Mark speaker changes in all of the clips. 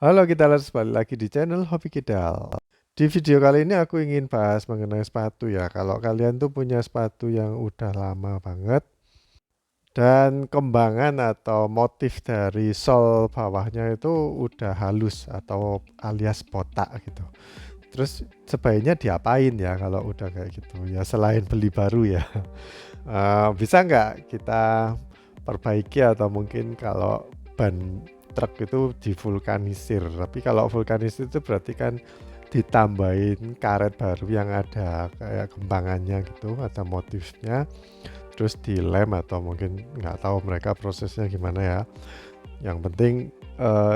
Speaker 1: Halo, kita balik lagi di channel Hobi Kidal. Di video kali ini aku ingin bahas mengenai sepatu ya. Kalau kalian tuh punya sepatu yang udah lama banget dan kembangan atau motif dari sol bawahnya itu udah halus atau alias botak gitu. Terus sebaiknya diapain ya kalau udah kayak gitu ya, selain beli baru ya. Bisa nggak kita perbaiki, atau mungkin kalau ban truk itu divulkanisir. Tapi kalau vulkanisir itu berarti kan ditambahin karet baru yang ada kayak kembangannya gitu, ada motifnya, terus dilem atau mungkin nggak tahu mereka prosesnya gimana ya. Yang penting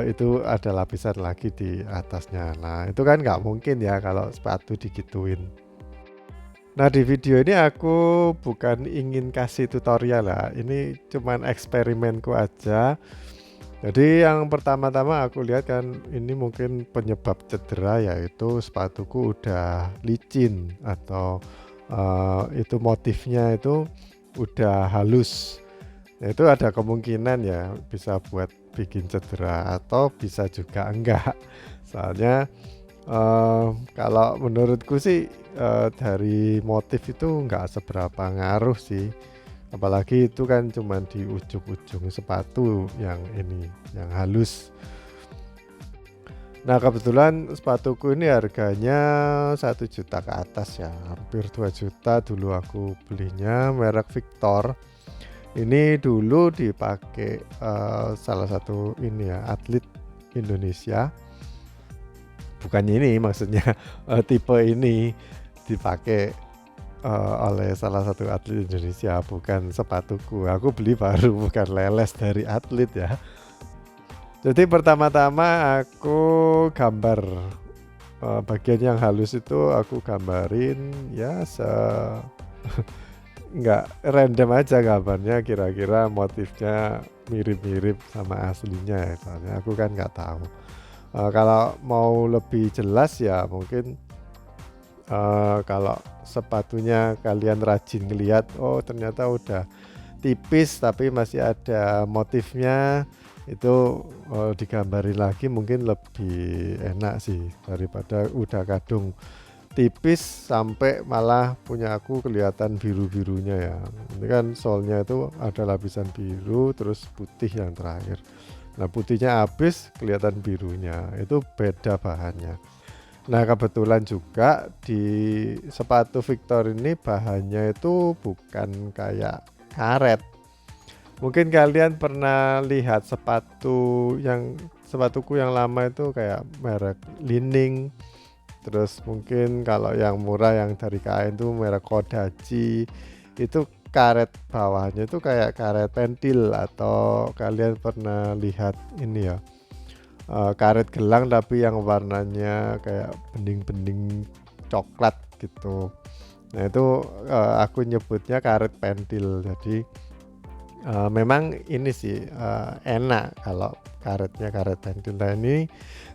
Speaker 1: itu ada lapisan lagi di atasnya. Nah itu kan nggak mungkin ya kalau sepatu digituin. Nah, di video ini aku bukan ingin kasih tutorial lah, ini cuman eksperimenku aja. Jadi yang pertama-tama aku lihat kan ini mungkin penyebab cedera, yaitu sepatuku udah licin atau itu motifnya itu udah halus. Nah, itu ada kemungkinan ya bisa buat bikin cedera, atau bisa juga enggak. Soalnya kalau menurutku sih dari motif itu nggak seberapa ngaruh sih, apalagi itu kan cuman di ujung-ujung sepatu yang ini, yang halus. Nah kebetulan sepatuku ini harganya 1 juta ke atas ya, hampir 2 juta dulu aku belinya, merek Victor. Ini dulu dipakai salah satu ini ya, atlet Indonesia. Bukan ini maksudnya, tipe ini dipakai oleh salah satu atlet Indonesia, bukan sepatuku. Aku beli baru, bukan leles dari atlet ya. Jadi pertama-tama aku gambar bagian yang halus itu, aku gambarin ya nggak random aja gambarnya, kira-kira motifnya mirip-mirip sama aslinya ya, soalnya aku kan nggak tahu. Kalau mau lebih jelas ya mungkin kalau sepatunya kalian rajin ngelihat, oh ternyata udah tipis tapi masih ada motifnya, itu digambarin lagi mungkin lebih enak sih daripada udah kadung tipis sampai malah punya aku kelihatan biru-birunya ya. Ini kan solnya itu ada lapisan biru terus putih yang terakhir. Nah putihnya habis, kelihatan birunya, itu beda bahannya. Nah kebetulan juga di sepatu Victor ini bahannya itu bukan kayak karet. Mungkin kalian pernah lihat sepatuku yang lama itu kayak merek Li-Ning. Terus mungkin kalau yang murah yang dari kain tuh merek Kodachi. Itu karet bawahnya itu kayak karet pentil, atau kalian pernah lihat ini ya, karet gelang tapi yang warnanya kayak bening-bening coklat gitu. Nah itu aku nyebutnya karet pentil. Jadi memang ini sih enak kalau karetnya karet pentil. Nah ini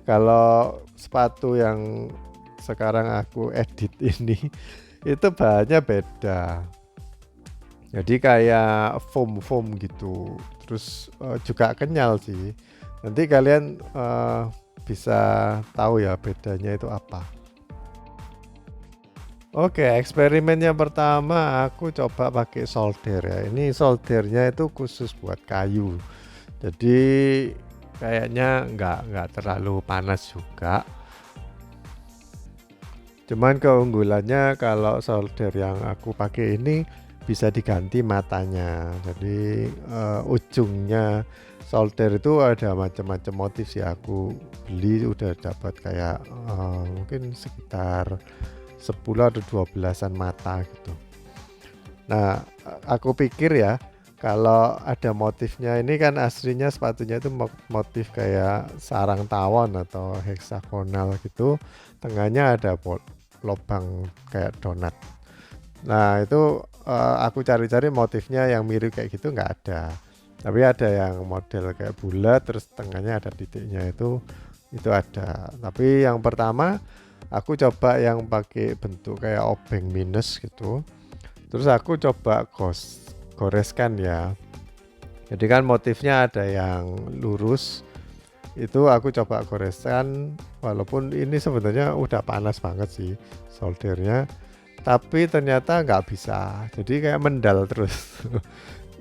Speaker 1: kalau sepatu yang sekarang aku edit ini itu bahannya beda. Jadi kayak foam gitu. Terus juga kenyal sih. Nanti kalian bisa tahu ya bedanya itu apa. Oke, eksperimen yang pertama aku coba pakai solder ya. Ini soldernya itu khusus buat kayu. Jadi kayaknya nggak terlalu panas juga. Cuman keunggulannya kalau solder yang aku pakai ini bisa diganti matanya. Jadi ujungnya solder itu ada macam-macam motif sih. Aku beli udah dapat kayak mungkin sekitar 10 atau 12-an mata gitu. Nah, aku pikir ya kalau ada motifnya, ini kan aslinya sepatunya itu motif kayak sarang tawon atau heksagonal gitu, tengahnya ada lubang kayak donat. Nah itu aku cari-cari motifnya yang mirip kayak gitu nggak ada, tapi ada yang model kayak bulat terus tengahnya ada titiknya, itu ada. Tapi yang pertama aku coba yang pakai bentuk kayak obeng minus gitu, terus aku coba goreskan ya. Jadi kan motifnya ada yang lurus, Itu aku coba goreskan, walaupun ini sebenarnya udah panas banget sih soldernya, tapi ternyata nggak bisa, jadi kayak mendal terus.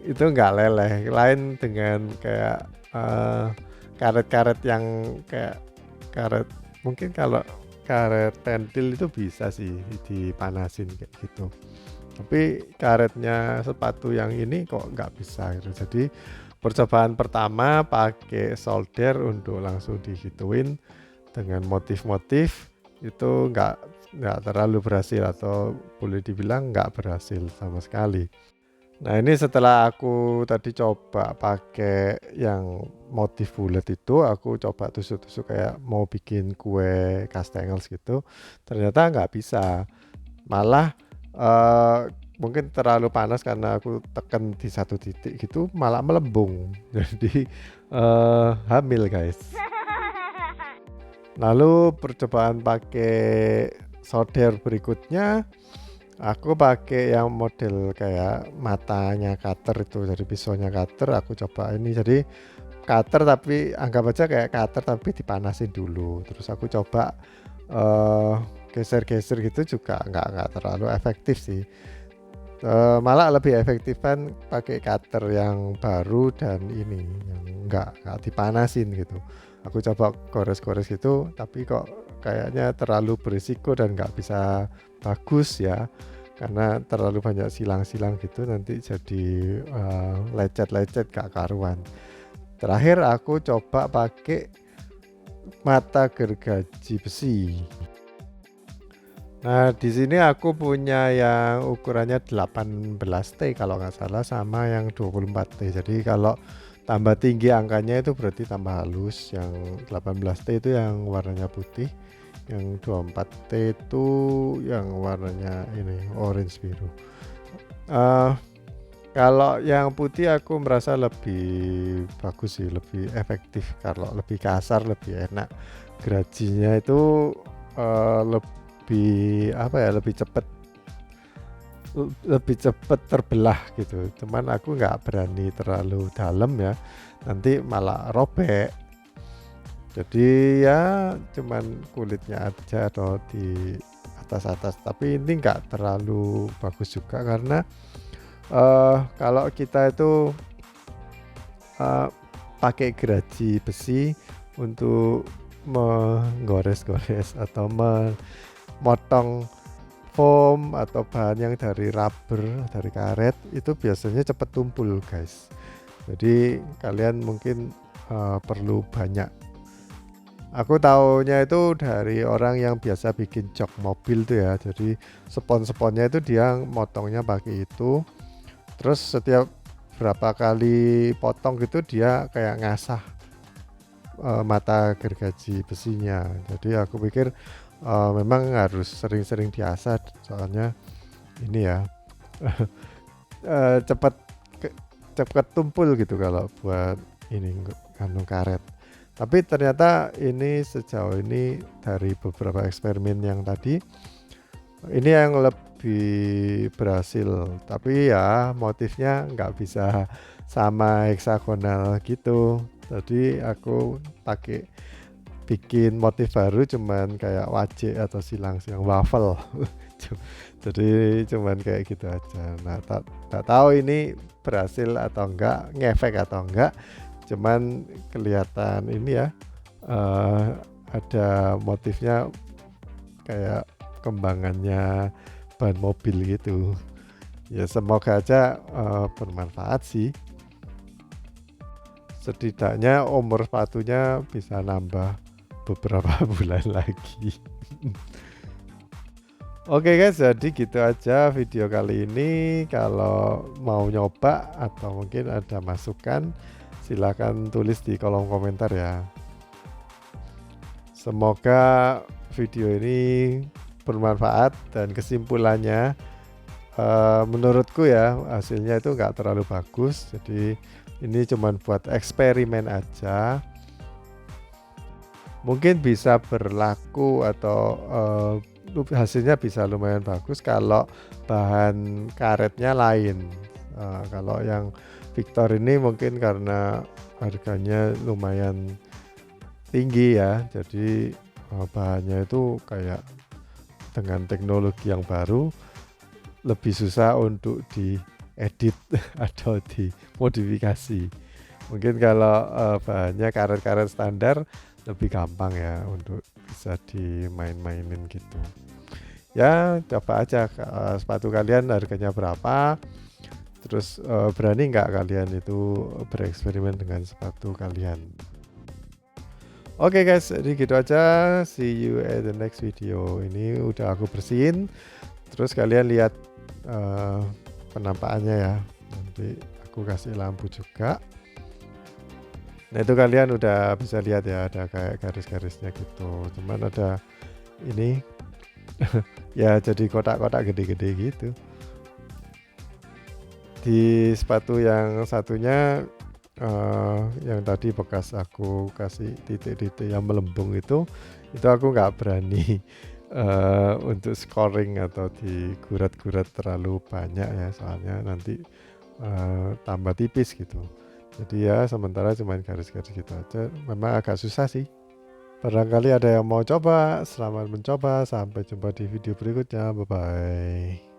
Speaker 1: Itu nggak leleh, lain dengan kayak karet-karet yang kayak karet, mungkin kalau karet pentil itu bisa sih dipanasin kayak gitu, tapi karetnya sepatu yang ini kok nggak bisa gitu. Jadi percobaan pertama pakai solder untuk langsung digituin dengan motif-motif itu nggak terlalu berhasil, atau boleh dibilang nggak berhasil sama sekali. Nah ini setelah aku tadi coba pakai yang motif bulat itu, aku coba tusuk-tusuk kayak mau bikin kue kastengel gitu, ternyata nggak bisa. Malah mungkin terlalu panas karena aku tekan di satu titik gitu, malah melembung. Jadi hamil guys. Lalu percobaan pakai solder berikutnya, aku pakai yang model kayak matanya cutter itu, jadi pisaunya cutter aku coba ini, jadi cutter tapi anggap aja kayak cutter tapi dipanasin dulu, terus aku coba geser-geser gitu juga nggak terlalu efektif sih. Malah lebih efektif kan pakai cutter yang baru dan ini yang nggak dipanasin gitu. Aku coba gores-gores gitu, tapi kok kayaknya terlalu berisiko dan nggak bisa bagus ya, karena terlalu banyak silang-silang gitu, nanti jadi lecet-lecet gak karuan. Terakhir aku coba pakai mata gergaji besi. Nah, di sini aku punya yang ukurannya 18T kalau nggak salah, sama yang 24T. Jadi kalau tambah tinggi angkanya itu berarti tambah halus. Yang 18T itu yang warnanya putih, yang 24T itu yang warnanya ini orange biru. Kalau yang putih aku merasa lebih bagus sih, lebih efektif. Kalau lebih kasar lebih enak. Gerajinya itu lebih apa ya, lebih cepet terbelah gitu. Cuman aku nggak berani terlalu dalam ya, nanti malah robek. Jadi ya cuman kulitnya aja atau di atas-atas, tapi ini nggak terlalu bagus juga, karena kalau kita itu pakai geraji besi untuk menggores-gores atau memotong foam atau bahan yang dari rubber, dari karet, itu biasanya cepat tumpul guys. Jadi kalian mungkin perlu banyak. Aku taunya itu dari orang yang biasa bikin jok mobil tuh ya. Jadi spon-sponnya itu dia motongnya pakai itu. Terus setiap berapa kali potong gitu dia kayak ngasah mata gergaji besinya. Jadi aku pikir memang harus sering-sering diasah, soalnya ini ya cepat cepat tumpul gitu kalau buat ini kandung karet. Tapi ternyata ini sejauh ini dari beberapa eksperimen yang tadi, ini yang lebih berhasil. Tapi ya motifnya nggak bisa sama heksagonal gitu. Jadi aku pakai bikin motif baru, cuman kayak wajik atau silang-silang waffle. Jadi cuman kayak gitu aja. Nah, tak tahu ini berhasil atau enggak, ngefek atau enggak. Cuman kelihatan ini ya, ada motifnya kayak kembangannya ban mobil gitu. Ya semoga aja bermanfaat sih. Setidaknya umur sepatunya bisa nambah beberapa bulan lagi. Oke guys, jadi gitu aja video kali ini. Kalau mau nyoba atau mungkin ada masukan, silahkan tulis di kolom komentar ya. Semoga video ini bermanfaat, dan kesimpulannya menurutku ya hasilnya itu nggak terlalu bagus. Jadi ini cuma buat eksperimen aja. Mungkin bisa berlaku atau hasilnya bisa lumayan bagus kalau bahan karetnya lain. Kalau yang Victor ini mungkin karena harganya lumayan tinggi ya, jadi bahannya itu kayak dengan teknologi yang baru lebih susah untuk diedit atau dimodifikasi. Mungkin kalau bahannya karet-karet standar lebih gampang ya untuk bisa dimain-mainin gitu. Ya coba aja sepatu kalian harganya berapa, terus berani nggak kalian itu bereksperimen dengan sepatu kalian. Oke guys, jadi gitu aja. See you at the next video. Ini udah aku bersihin, terus kalian lihat penampakannya ya. Nanti aku kasih lampu juga. Nah itu kalian udah bisa lihat ya, ada kayak garis-garisnya gitu. Cuman ada ini ya jadi kotak-kotak gede-gede gitu. Di sepatu yang satunya yang tadi bekas aku kasih titik-titik yang melembung itu aku nggak berani untuk scoring atau digurat-gurat terlalu banyak ya, soalnya nanti tambah tipis gitu. Jadi ya sementara cuma garis-garis gitu aja. Memang agak susah sih. Barangkali ada yang mau coba. Selamat mencoba. Sampai jumpa di video berikutnya. Bye bye.